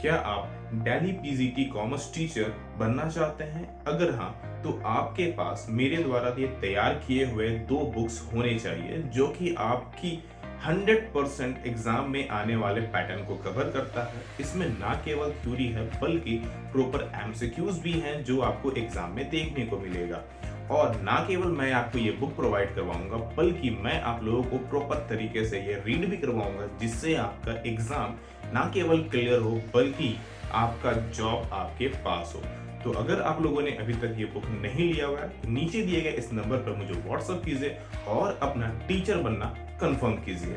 क्या आप daily PGT commerce teacher बनना चाहते हैं? अगर हाँ, तो आपके पास मेरे द्वारा ये तैयार किए हुए 2 बुक्स होने चाहिए जो कि आपकी 100% एग्जाम में आने वाले पैटर्न को कवर करता है। इसमें ना केवल थ्योरी है बल्कि प्रॉपर एमसीक्यूज भी हैं जो आपको एग्जाम में देखने को मिलेगा। और ना केवल मैं आपको ये बुक प्रोवाइड करवाऊंगा बल्कि मैं आप लोगों को प्रॉपर तरीके से ये रीड भी करवाऊंगा जिससे आपका एग्जाम ना केवल क्लियर हो बल्कि आपका जॉब आपके पास हो। तो अगर आप लोगों ने अभी तक ये बुक नहीं लिया हुआ है तो नीचे दिए गए इस नंबर पर मुझे व्हाट्सअप कीजिए और अपना टीचर बनना कंफर्म कीजिए।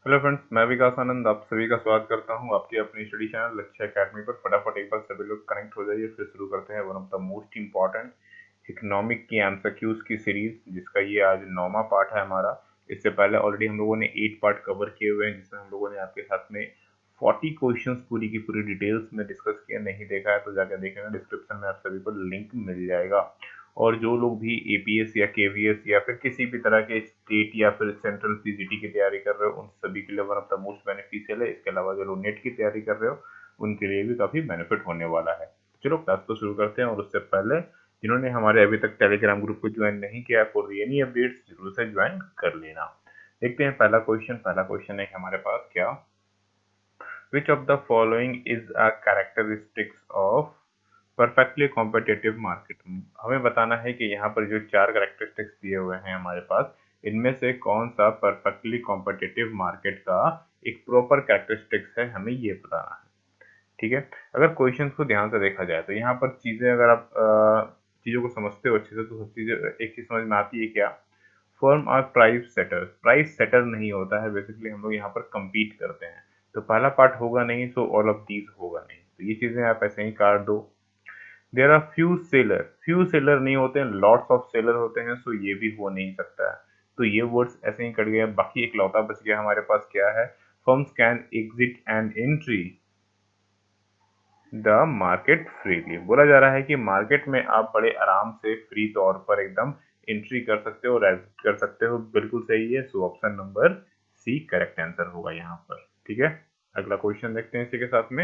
हेलो फ्रेंड्स, मैं विकास आनंद आप सभी का स्वागत करता हूं आपकी अपनी स्टडी चैनल लक्ष्य एकेडमी पर। फटाफट एक बार सभी लोग कनेक्ट हो जाइए, फिर शुरू करते हैं one of the most important economic की एमसीक्यूज की सीरीज, जिसका ये आज 9वां पार्ट है हमारा। इससे पहले ऑलरेडी हम लोगों ने 8 पार्ट कवर किए हुए हैं, जिसमें हम लोगों ने आपके साथ में 40 क्वेश्चंस पूरी की पूरी डिटेल्स में डिस्कस किया। नहीं देखा है तो जाकर देखेंगे, डिस्क्रिप्शन में आप सभी को लिंक मिल जाएगा। और जो लोग भी एपीएस या केवीएस या फिर किसी भी तरह के स्टेट या फिर सेंट्रल पीजीटी की तैयारी कर रहे हो, उन सभी के लिए one of the most beneficial है। इसके अलावा जो लोग नेट की तैयारी कर रहे हो उनके लिए भी काफी बेनिफिट होने वाला है। चलो क्लास को शुरू करते हैं, और उससे पहले जिन्होंने हमारे अभी तक टेलीग्राम ग्रुप को ज्वाइन नहीं किया फॉर एनी अपडेट्स जरूर से ज्वाइन कर लेना। देखते हैं पहला क्वेश्चन। पहला क्वेश्चन है हमारे पास, क्या which of the following is a characteristics of perfectly competitive market. हमें बताना है कि यहाँ पर जो 4 कैरेक्टरिस्टिक्स दिए हुए हैं हमारे पास, इनमें से कौन सा परफेक्टली कॉम्पिटिटिव मार्केट का एक प्रॉपर कैरेक्टरिस्टिक्स है, हमें ये बताना है। ठीक है, अगर क्वेश्चन को ध्यान से देखा जाए तो यहाँ पर चीजें, अगर आप चीजों को समझते हो अच्छे से तो सब चीजें एक चीज समझ में आती है। क्या फर्म और प्राइस सेटर, प्राइस सेटर नहीं होता है बेसिकली, हम लोग यहाँ पर compete करते हैं। तो पहला पार्ट होगा नहीं, सो ऑल ऑफ दीज होगा नहीं, तो ये चीजें आप ऐसे ही काट दो। देर आर फ्यू सेलर नहीं होते हैं, लॉट्स ऑफ सेलर होते हैं, सो ये भी हो नहीं सकता है। तो ये वर्ड्स ऐसे ही कट गए। बाकी एक लौता बच गया हमारे पास, क्या है, firms can exit and entry the market freely. बोला जा रहा है कि मार्केट में आप बड़े आराम से फ्री तौर पर एकदम एंट्री कर सकते हो और एग्जिट कर सकते हो। बिल्कुल सही है, so option number C correct answer होगा यहाँ पर। ठीक है, अगला क्वेश्चन देखते हैं इसी के साथ में।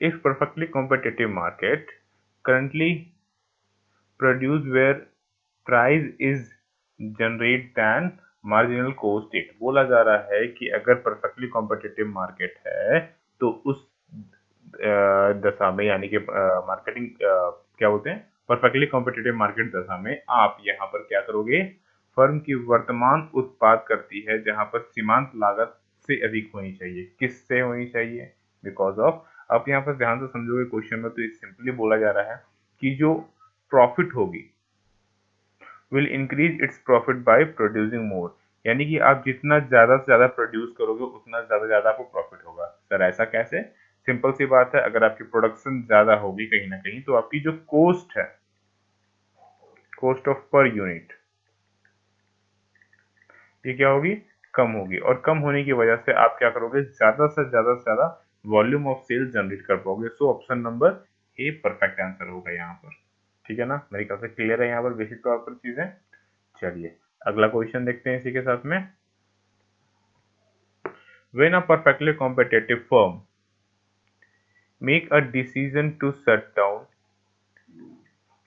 If perfectly competitive market currently produce where price is generate than marginal cost it। बोला जा रहा है कि अगर परफेक्टली कॉम्पिटिटिव मार्केट है तो उस दशा में, यानी कि मार्केटिंग क्या बोलते हैं, परफेक्टली कॉम्पिटिटिव मार्केट दशा में आप यहाँ पर क्या करोगे, फर्म की वर्तमान उत्पाद करती है जहां पर सीमांत लागत से अधिक होनी चाहिए। किससे होनी चाहिए? बिकॉज ऑफ, आप यहाँ पर ध्यान से समझोगे क्वेश्चन में तो ये सिंपली बोला जा रहा है कि जो प्रॉफिट होगी will increase its profit by producing मोर, यानी कि आप जितना ज्यादा से ज्यादा प्रोड्यूस करोगे उतना ज्यादा ज्यादा आपको प्रॉफिट होगा। सर ऐसा कैसे? सिंपल सी बात है, अगर आपकी प्रोडक्शन ज्यादा होगी कहीं ना कहीं तो आपकी जो कॉस्ट है, कॉस्ट ऑफ पर यूनिट, ये क्या होगी, कम होगी। और कम होने की वजह से आप क्या करोगे, ज्यादा से ज्यादा वॉल्यूम ऑफ सेल जनरेट कर पाओगे। सो option number a perfect answer होगा यहाँ पर। ठीक है ना, मेरी ख्याल से क्लियर है यहाँ पर बेसिक तौर पर चीजें। चलिए अगला क्वेश्चन देखते हैं इसी के साथ में। When a perfectly competitive firm make a decision to shut down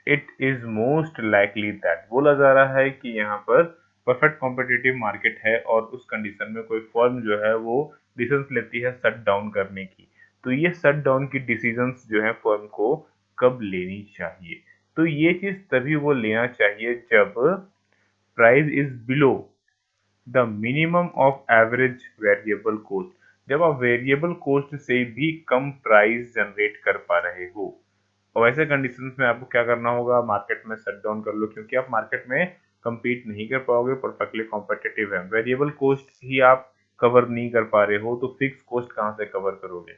it is most likely that. बोला जा रहा है कि यहाँ पर परफेक्ट कॉम्पिटिटिव मार्केट है और उस कंडीशन में कोई फर्म जो है वो डिसीजन लेती है शट डाउन करने की। तो ये शट डाउन की डिसीजंस जो है फर्म को कब लेनी चाहिए? तो ये चीज तभी वो लेना चाहिए जब price is below the minimum of average variable cost, जब आप वेरिएबल कॉस्ट से भी कम प्राइस जनरेट कर पा रहे हो। और ऐसे कंडीशंस में आपको क्या करना होगा, मार्केट में शट डाउन कर लो, क्योंकि आप मार्केट में compete नहीं कर पाओगे, परफेक्टली कॉम्पिटिटिव है। वेरिएबल कॉस्ट ही आप कवर नहीं कर पा रहे हो तो फिक्स कॉस्ट कहाँ से कवर करोगे?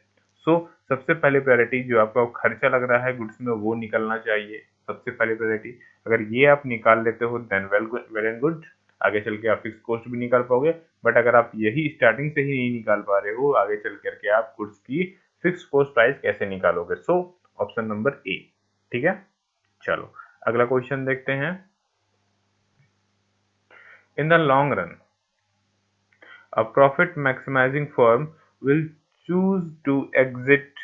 सो सबसे पहले प्रायोरिटी जो आपका खर्चा लग रहा है गुड्स में वो निकलना चाहिए, सबसे पहले प्रायोरिटी। अगर ये आप निकाल लेते हो देन वेल एंड गुड, आगे चल के आप फिक्स कॉस्ट भी निकाल पाओगे। बट अगर आप यही स्टार्टिंग से ही नहीं निकाल पा रहे हो, आगे चल करके आप गुड्स की फिक्स कॉस्ट प्राइस कैसे निकालोगे? So option number A. ठीक है, चलो अगला क्वेश्चन देखते हैं। In the long run a profit maximising firm will choose to exit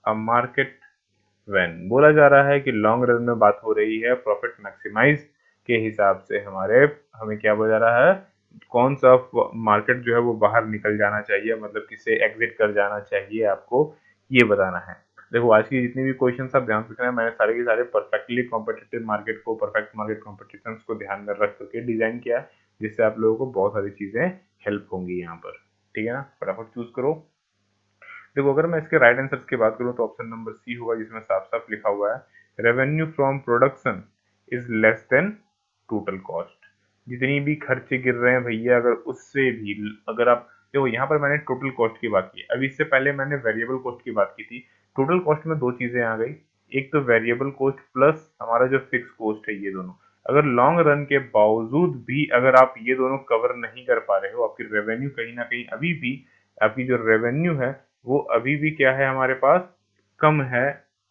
a market when. बोला जा रहा है कि लॉन्ग रन में बात हो रही है, प्रॉफिट मैक्सिमाइज के हिसाब से हमें क्या बोला जा रहा है, कौन सा मार्केट जो है वो बाहर निकल जाना चाहिए, मतलब किसे एग्जिट कर जाना चाहिए, आपको ये बताना है। देखो आज की जितनी भी क्वेश्चन आप ध्यान से रखना है, मैंने सारे के सारे परफेक्टली कॉम्पिटिटिव मार्केट को, परफेक्ट मार्केट कॉम्पिटिशंस को ध्यान में रख करके डिजाइन किया, जिससे आप लोगों को बहुत सारी चीजें हेल्प होंगी यहाँ पर। ठीक है ना, फटाफट चूज करो। देखो अगर मैं इसके राइट आंसर की बात करूं तो ऑप्शन नंबर सी होगा, जिसमें साफ साफ लिखा हुआ है revenue from production is less than total cost. जितनी भी खर्चे गिर रहे हैं भैया, अगर उससे भी, अगर आप देखो यहाँ पर मैंने टोटल कॉस्ट की बात की, अब इससे पहले मैंने वेरिएबल कॉस्ट की बात की थी। टोटल कॉस्ट में दो चीजें आ गई, एक तो वेरिएबल कॉस्ट प्लस हमारा जो फिक्स कॉस्ट है, ये दोनों अगर लॉन्ग रन के बावजूद भी अगर आप ये दोनों कवर नहीं कर पा रहे हो, आपकी रेवेन्यू कहीं ना कहीं अभी भी, आपकी जो रेवेन्यू है वो अभी भी क्या है हमारे पास, कम है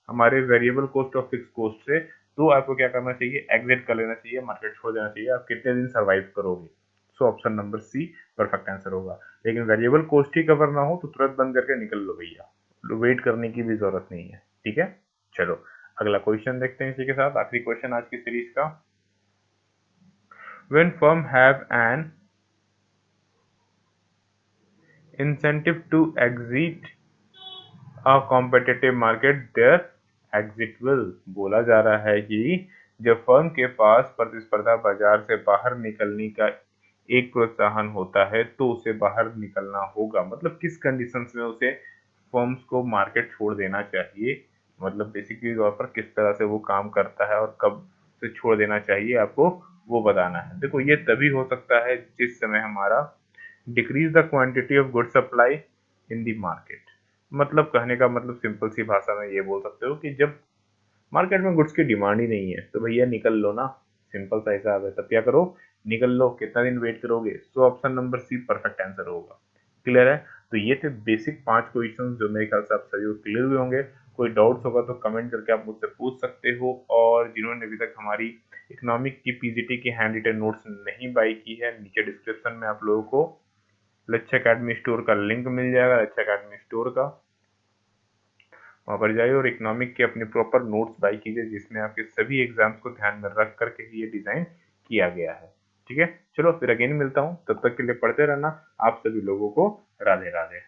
हमारे वेरिएबल कॉस्ट और फिक्स कॉस्ट से, तो आपको क्या करना चाहिए, एग्जिट कर लेना चाहिए, मार्केट छोड़ देना चाहिए। आप कितने दिन सर्वाइव करोगे? So option number C perfect answer होगा। लेकिन वेरिएबल कॉस्ट ही कवर ना हो तो तुरंत बंद करके निकल लो भैया, वेट करने की भी जरूरत नहीं है। ठीक है, चलो अगला क्वेश्चन देखते हैं। इसी के साथ आखिरी क्वेश्चन आज की सीरीज का। When firm have an incentive to exit a competitive market their exit will. बोला जा रहा है कि जब फर्म के पास प्रतिस्पर्धा बाजार से बाहर निकलने का एक प्रोत्साहन होता है तो उसे बाहर निकलना होगा। मतलब किस कंडीशंस में उसे फर्म्स को मार्केट छोड़ देना चाहिए, मतलब बेसिकली तौर पर किस तरह से वो काम करता है और कब से छोड़ देना चाहिए, आपको वो बताना है। देखो ये तभी हो सकता है जिस समय हमारा decrease the quantity of good supply in the market. मतलब कहने का मतलब सिंपल सी भाषा में ये बोल सकते हो कि जब मार्केट में गुड्स की डिमांड ही नहीं है तो भैया निकल लो ना, सिंपल सा हिसाब है। तब क्या करो, निकल लो, कितना दिन वेट करोगे? So option number C perfect answer होगा। क्लियर है? तो ये थे बेसिक 5 क्वेश्चन जो मेरे ख्याल से आप सभी को क्लियर हुए होंगे। कोई डाउट्स होगा तो कमेंट करके आप मुझसे पूछ सकते हो, और जिन्होंने अभी तक हमारी इकोनॉमिक की पीजीटी की हैंड रिटन नोट्स नहीं बाई की है, नीचे डिस्क्रिप्शन में आप लोगों को लक्ष्य अकेडमी स्टोर का लिंक मिल जाएगा, लक्ष्य अकेडमी स्टोर का, वहां पर जाइए और इकोनॉमिक के अपने प्रॉपर नोट्स बाई कीजिए, जिसमें आपके सभी एग्जाम्स को ध्यान में रख करके ही ये डिजाइन किया गया है। ठीक है, चलो फिर अगेन मिलता हूँ, तब तक के लिए पढ़ते रहना। आप सभी लोगों को राधे राधे।